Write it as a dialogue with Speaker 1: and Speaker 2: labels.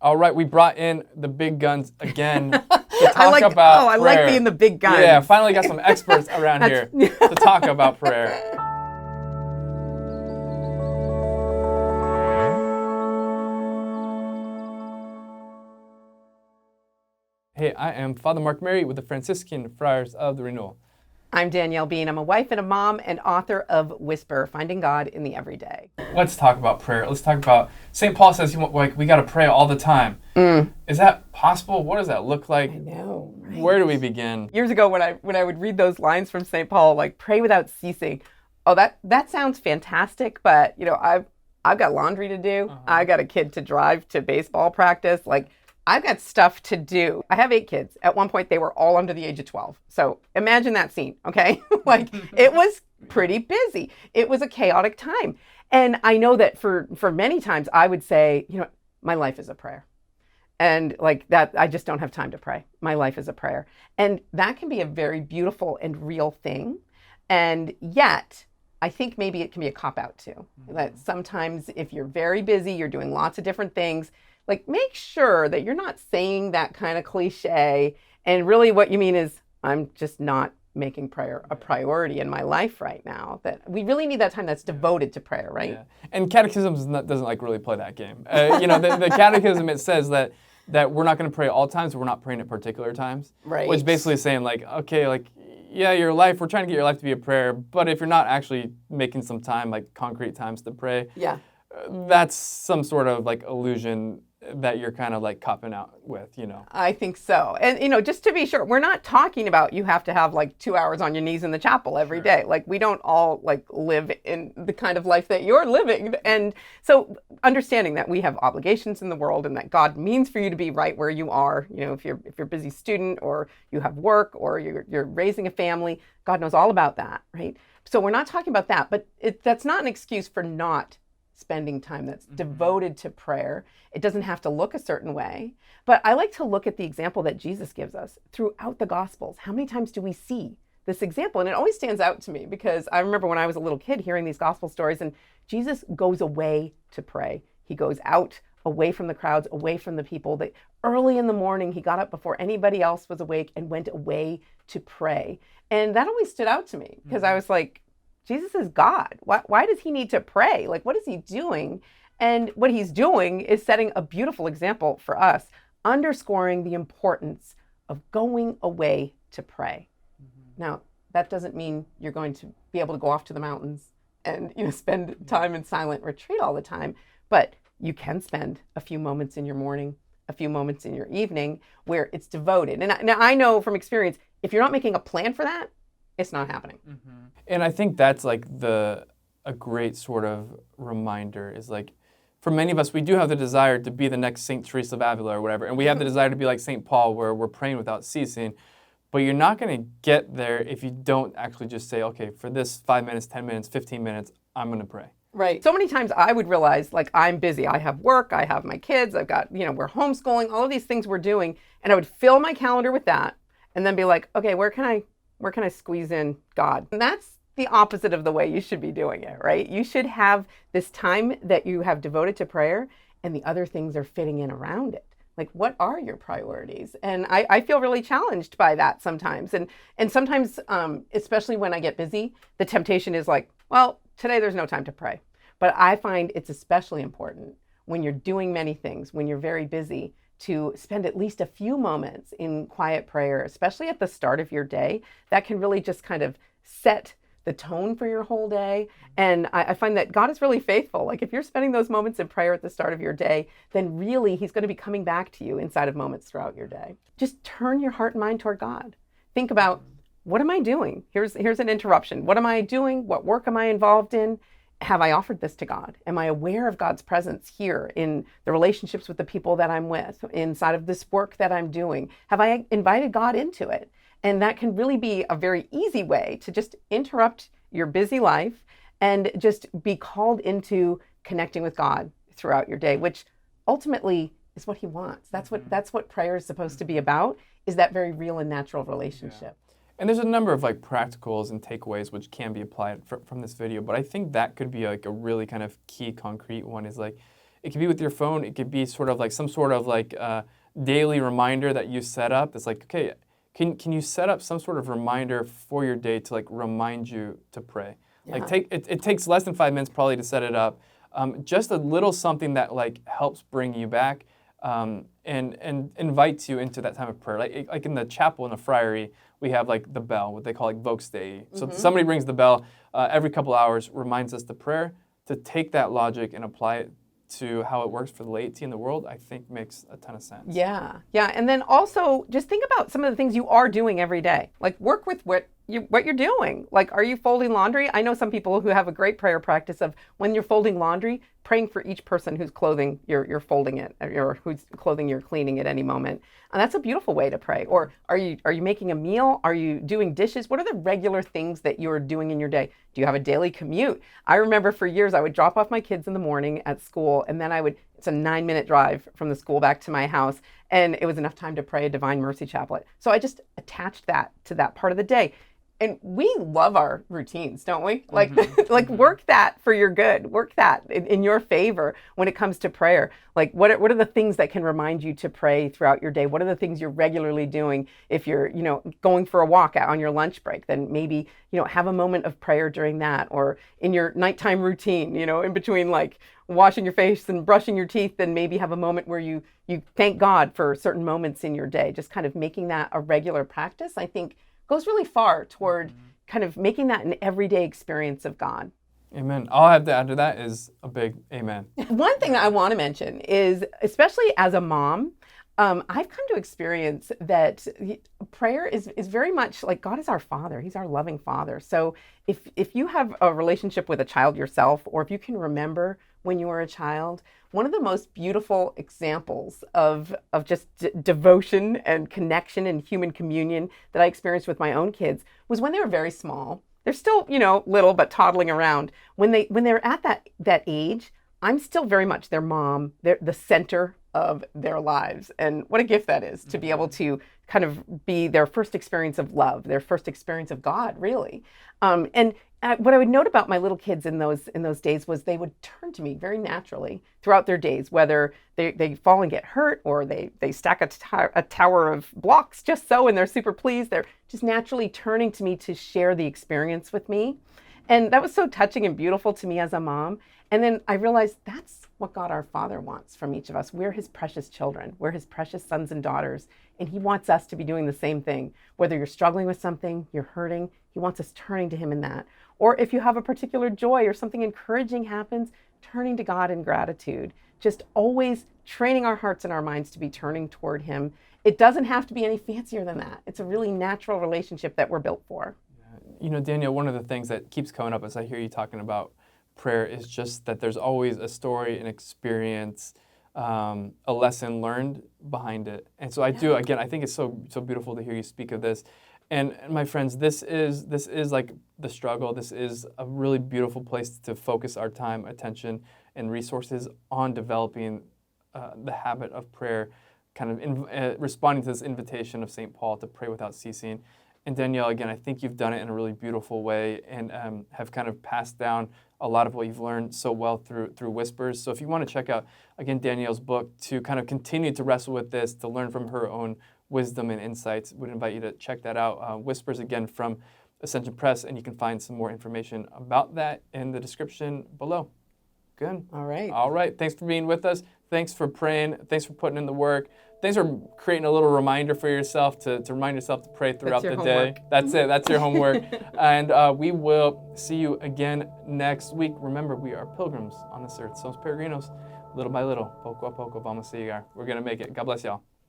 Speaker 1: All right, we brought in the big guns again to talk about prayer.
Speaker 2: I like being the big guns.
Speaker 1: Yeah, finally got some experts around here to talk about prayer. Hey, I am Father Mark Mary with the Franciscan Friars of the Renewal.
Speaker 2: I'm Danielle Bean. I'm a wife and a mom and author of Whisper, Finding God in the Everyday.
Speaker 1: Let's talk about prayer. Let's talk about, St. Paul says we got to pray all the time. Is that possible? What does that look like?
Speaker 2: I know, right?
Speaker 1: Where do we begin?
Speaker 2: Years ago when I would read those lines from St. Paul, like pray without ceasing. Oh, that sounds fantastic, but I've got laundry to do. I got a kid to drive to baseball practice. Like I've got stuff to do. I have 8 kids. At one point, they were all under the age of 12. So imagine that scene, okay? Like it was pretty busy. It was a chaotic time. And I know that for many times I would say, my life is a prayer. And like that, I just don't have time to pray. My life is a prayer. And that can be a very beautiful and real thing. And yet, I think maybe it can be a cop-out too. That sometimes if you're very busy, you're doing lots of different things, like make sure that you're not saying that kind of cliche. And really what you mean is, I'm just not making prayer a priority in my life right now. That we really need that time that's devoted to prayer, right?
Speaker 1: Yeah. And catechism doesn't like really play that game. The catechism, it says that we're not going to pray all times, we're not praying at particular times.
Speaker 2: Right.
Speaker 1: Which basically is saying your life, we're trying to get your life to be a prayer, but if you're not actually making some time, like concrete times to pray, that's some sort of like illusion that you're kind of like copping out with,
Speaker 2: I think so. And, just to be sure, we're not talking about you have to have like 2 hours on your knees in the chapel every day. Like we don't all like live in the kind of life that you're living. And so understanding that we have obligations in the world and that God means for you to be right where you are, if you're a busy student or you have work or you're raising a family, God knows all about that, right? So we're not talking about that, but that's not an excuse for not spending time that's devoted to prayer. It doesn't have to look a certain way. But I like to look at the example that Jesus gives us throughout the Gospels. How many times do we see this example? And it always stands out to me because I remember when I was a little kid hearing these Gospel stories, and Jesus goes away to pray. He goes out away from the crowds, away from the people. That early in the morning, he got up before anybody else was awake and went away to pray. And that always stood out to me because I was like, Jesus is God. Why does he need to pray? Like, what is he doing? And what he's doing is setting a beautiful example for us, underscoring the importance of going away to pray. Now, that doesn't mean you're going to be able to go off to the mountains and spend time in silent retreat all the time, but you can spend a few moments in your morning, a few moments in your evening where it's devoted. And now I know from experience, if you're not making a plan for that, it's not happening.
Speaker 1: And I think that's like a great sort of reminder is like, for many of us, we do have the desire to be the next St. Teresa of Avila or whatever. And we have the desire to be like St. Paul where we're praying without ceasing. But you're not going to get there if you don't actually just say, okay, for this 5 minutes, 10 minutes, 15 minutes, I'm going to pray.
Speaker 2: Right. So many times I would realize like I'm busy. I have work. I have my kids. I've got, we're homeschooling, all of these things we're doing. And I would fill my calendar with that and then be like, okay, where can I squeeze in God? And that's the opposite of the way you should be doing it, right? You should have this time that you have devoted to prayer and the other things are fitting in around it. Like, what are your priorities? And I feel really challenged by that sometimes. And sometimes, especially when I get busy, the temptation is like, well, today there's no time to pray. But I find it's especially important when you're doing many things, when you're very busy, to spend at least a few moments in quiet prayer, especially at the start of your day. That can really just kind of set the tone for your whole day. And I find that God is really faithful. Like if you're spending those moments in prayer at the start of your day, then really he's going to be coming back to you inside of moments throughout your day. Just turn your heart and mind toward God. Think about, what am I doing? Here's an interruption. What am I doing? What work am I involved in? Have I offered this to God? Am I aware of God's presence here in the relationships with the people that I'm with, inside of this work that I'm doing? Have I invited God into it? And that can really be a very easy way to just interrupt your busy life and just be called into connecting with God throughout your day, which ultimately is what he wants. That's what prayer is supposed to be about, is that very real and natural relationship.
Speaker 1: Yeah. And there's a number of like practicals and takeaways which can be applied from this video, but I think that could be like a really kind of key concrete one is like, It could be with your phone. It could be sort of like some sort of like daily reminder that you set up. It's like, okay, can you set up some sort of reminder for your day to like remind you to pray?
Speaker 2: Yeah.
Speaker 1: Like it takes less than 5 minutes probably to set it up. Just a little something that like helps bring you back and invites you into that time of prayer. Like in the chapel in the friary, we have like the bell, what they call like Vox Dei. So somebody rings the bell every couple hours, reminds us to prayer. To take that logic and apply it to how it works for the laity in the world, I think makes a ton of sense.
Speaker 2: Yeah. And then also just think about some of the things you are doing every day. Like work with what you're doing. Like, are you folding laundry? I know some people who have a great prayer practice of when you're folding laundry, praying for each person whose clothing you're folding it, or whose clothing you're cleaning at any moment. And that's a beautiful way to pray. Or are you making a meal? Are you doing dishes? What are the regular things that you're doing in your day? Do you have a daily commute? I remember for years I would drop off my kids in the morning at school, and then it's a 9-minute drive from the school back to my house, and it was enough time to pray a Divine Mercy Chaplet. So I just attached that to that part of the day. And we love our routines, don't we? Like, like work that for your good. Work that in your favor when it comes to prayer. Like, what are the things that can remind you to pray throughout your day? What are the things you're regularly doing? If you're, going for a walk on your lunch break, then maybe, have a moment of prayer during that, or in your nighttime routine, in between like washing your face and brushing your teeth, then maybe have a moment where you thank God for certain moments in your day. Just kind of making that a regular practice, I think, goes really far toward kind of making that an everyday experience of God.
Speaker 1: Amen. All I have to add to that is a big amen.
Speaker 2: One thing I want to mention is, especially as a mom, I've come to experience that prayer is very much like God is our Father. He's our loving Father. So if you have a relationship with a child yourself, or if you can remember when you were a child, one of the most beautiful examples of just devotion and connection and human communion that I experienced with my own kids was when they were very small. They're still, little, but toddling around. When they're at that age, I'm still very much their mom. They're the center of their lives. And what a gift that is to be able to kind of be their first experience of love, their first experience of God, really. And what I would note about my little kids in those days was they would turn to me very naturally throughout their days, whether they fall and get hurt, or they stack a tower of blocks just so, and they're super pleased. They're just naturally turning to me to share the experience with me. And that was so touching and beautiful to me as a mom. And then I realized that's what God our Father wants from each of us. We're his precious children. We're his precious sons and daughters. And he wants us to be doing the same thing. Whether you're struggling with something, you're hurting, he wants us turning to him in that. Or if you have a particular joy or something encouraging happens, turning to God in gratitude. Just always training our hearts and our minds to be turning toward him. It doesn't have to be any fancier than that. It's a really natural relationship that we're built for.
Speaker 1: Danielle, one of the things that keeps coming up as I hear you talking about prayer is just that there's always a story, an experience, a lesson learned behind it. And so I think it's so beautiful to hear you speak of this. And my friends, this is like the struggle. This is a really beautiful place to focus our time, attention, and resources on developing the habit of prayer, kind of responding to this invitation of St. Paul to pray without ceasing. And Danielle, again, I think you've done it in a really beautiful way, and have kind of passed down a lot of what you've learned so well through Whispers. So if you want to check out, again, Danielle's book to kind of continue to wrestle with this, to learn from her own wisdom and insights, would invite you to check that out. Whispers, again, from Ascension Press, and you can find some more information about that in the description below. Good.
Speaker 2: All right.
Speaker 1: All right. Thanks for being with us. Thanks for praying. Thanks for putting in the work. Thanks for creating a little reminder for yourself to remind yourself to pray throughout the day. That's it. That's your homework. And we will see you again next week. Remember, we are pilgrims on this earth. Somos peregrinos. Little by little, poco a poco, vamos a llegar. We're going to make it. God bless y'all.